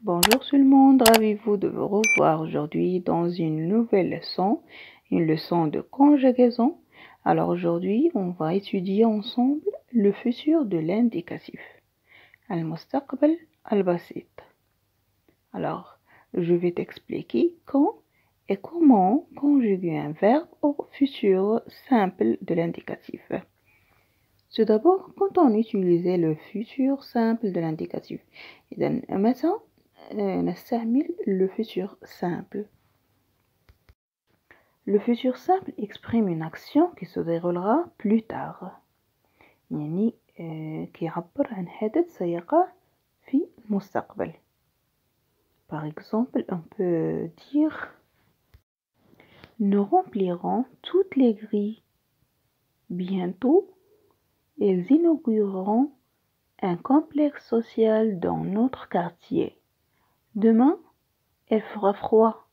Bonjour tout le monde, ravez-vous de vous revoir aujourd'hui dans une nouvelle leçon, une leçon de conjugaison. Alors aujourd'hui, on va étudier ensemble le futur de l'indicatif. Al-Mustaqbal al-Basit. Alors, je vais t'expliquer quand et comment conjuguer un verbe au futur simple de l'indicatif. Tout d'abord, quand on utilisait le futur simple de l'indicatif, maintenant, نستعمل le futur simple. Le futur simple exprime une action qui se déroulera plus tard. يعني كيعبر عن حدث سيقع في المستقبل. Par exemple, on peut dire nous remplirons toutes les grilles. Bientôt, ils inaugureront un complexe social dans notre quartier. Demain, il fera froid.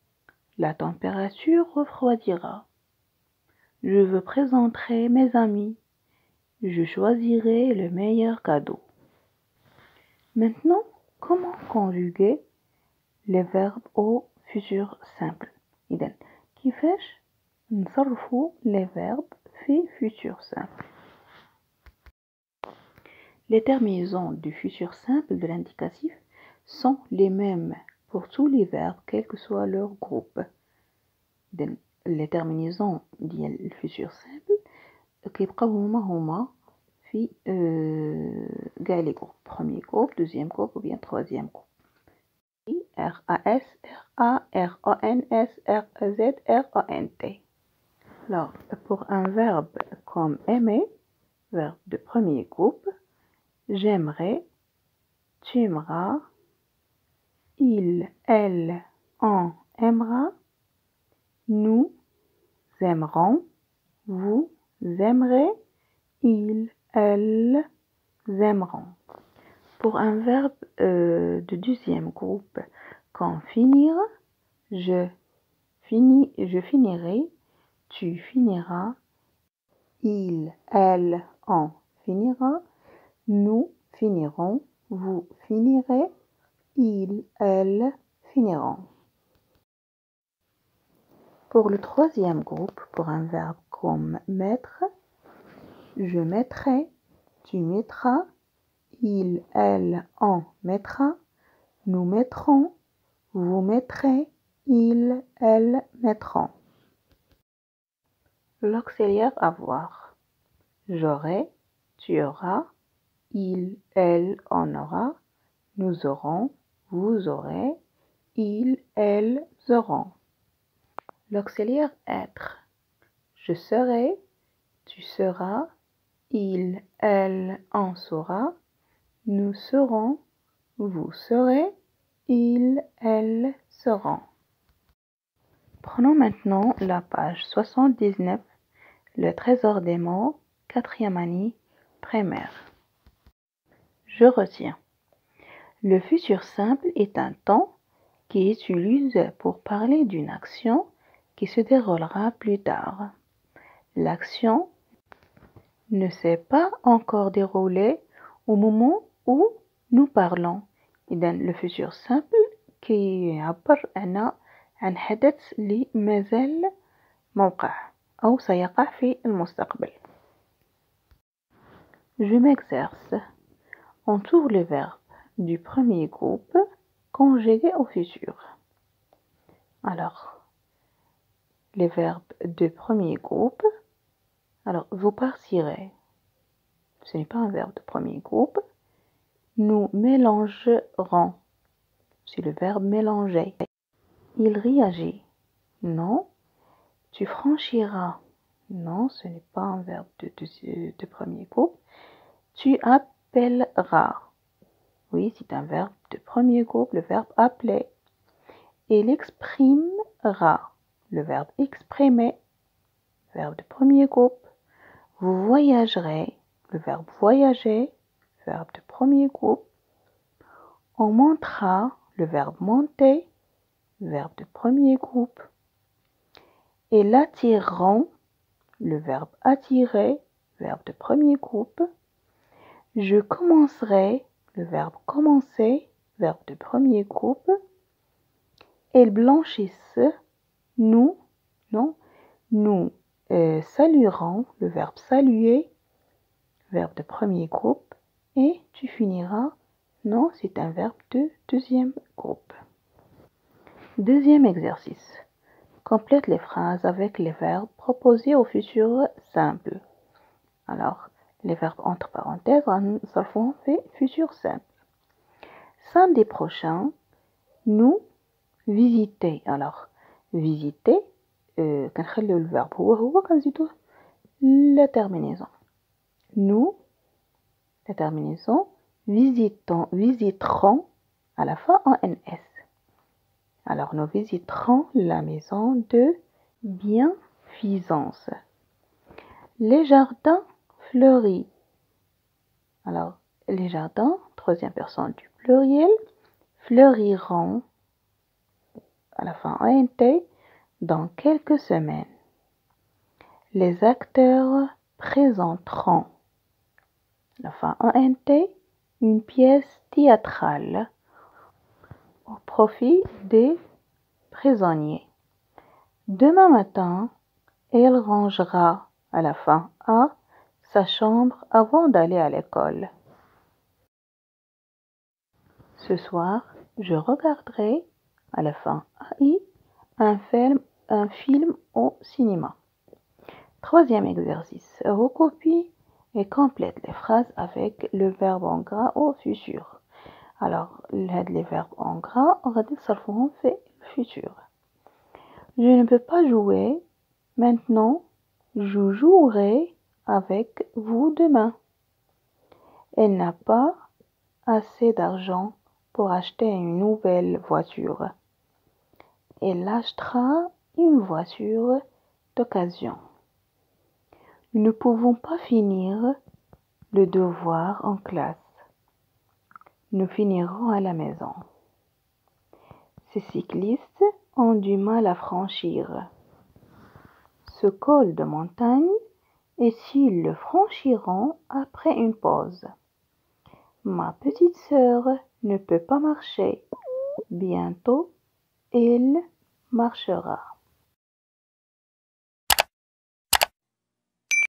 La température refroidira. Je vous présenterai mes amis. Je choisirai le meilleur cadeau. Maintenant, comment conjuguer les verbes au futur simple؟ إذن كيفاش نصرفوا les verbes في futur simple؟ Les terminaisons du futur simple de l'indicatif sont les mêmes pour tous les verbes, quel que soit leur groupe. Les terminaisons du futur simple كيبقاو هما في كاع les groupes. Premier groupe, deuxième groupe ou bien troisième groupe. RAS, RA, RANS, RZ, RANT. Alors, pour un verbe comme aimer, verbe de premier groupe, j'aimerais, tu aimeras, il, elle, on aimera, nous aimerons, vous aimerez, ils, elles aimeront. Pour un verbe de deuxième groupe, comme finir, je finirai, tu finiras, il, elle, on finira, nous finirons, vous finirez, ils, elles finiront. Pour le troisième groupe, pour un verbe comme mettre, je mettrai, tu mettras, il, elle, on mettra, nous mettrons, vous mettrez, ils, elles mettront. L'auxiliaire avoir. J'aurai, tu auras, il, elle, on aura, nous aurons, vous aurez, ils, elles auront. L'auxiliaire être. Je serai, tu seras, il, elle, on sera, nous serons, vous serez, ils, elles seront. Prenons maintenant la page 79, le trésor des mots, 4e année, primaire. Je retiens. Le futur simple est un temps qui est utilisé pour parler d'une action qui se déroulera plus tard. L'action ne s'est pas encore déroulée au moment où nous parlons. إذن le futur simple كيعبر عن حدث اللي مازال موقع أو سيقع في المستقبل. Je m'exerce. On trouve les verbes du premier groupe conjugués au futur. Alors, les verbes de premier groupe. Alors, vous partirez. Ce n'est pas un verbe de premier groupe. Nous mélangerons. C'est le verbe mélanger. Il réagit. Non. Tu franchiras. Non, ce n'est pas un verbe de premier groupe. Tu appelleras. Oui, c'est un verbe de premier groupe, le verbe appeler. Il exprimera. Le verbe exprimer. Verbe de premier groupe. Vous voyagerez. Le verbe voyager. Verbe de premier groupe. On montera. Le verbe monter. Verbe de premier groupe. Et l'attireront. Le verbe attirer. Verbe de premier groupe. Je commencerai. Le verbe commencer. verbe de premier groupe. Elles blanchissent. Nous, non, nous saluerons, le verbe saluer, verbe de premier groupe. Et tu finiras, non, c'est un verbe de deuxième groupe. Deuxième exercice. Complète les phrases avec les verbes proposés au futur simple. Alors, les verbes entre parenthèses, on fait futur simple. Samedi prochain, nous visiter. Alors, visiter, le verbe la terminaison. Nous, la terminaison, visiterons à la fin en NS. Alors, nous visiterons la maison de bienfaisance. Les jardins fleuris. Alors, les jardins, troisième personne du pluriel, fleuriront à la fin en NT dans quelques semaines. Les acteurs présenteront à la fin en NT une pièce théâtrale au profit des prisonniers. Demain matin, elle rangera à la fin A sa chambre avant d'aller à l'école. Ce soir, je regarderai à la fin AI un film au cinéma. Troisième exercice. Recopie et complète les phrases avec le verbe en gras au futur. Alors, les verbes en gras, on va dire que ça fait futur. Je ne peux pas jouer maintenant. Je jouerai avec vous demain. Elle n'a pas assez d'argent pour acheter une nouvelle voiture. Elle achètera une voiture d'occasion. Nous ne pouvons pas finir le devoir en classe. Nous finirons à la maison. Ces cyclistes ont du mal à franchir ce col de montagne et s'ils le franchiront après une pause. Ma petite sœur ne peut pas marcher. Bientôt, elle marchera.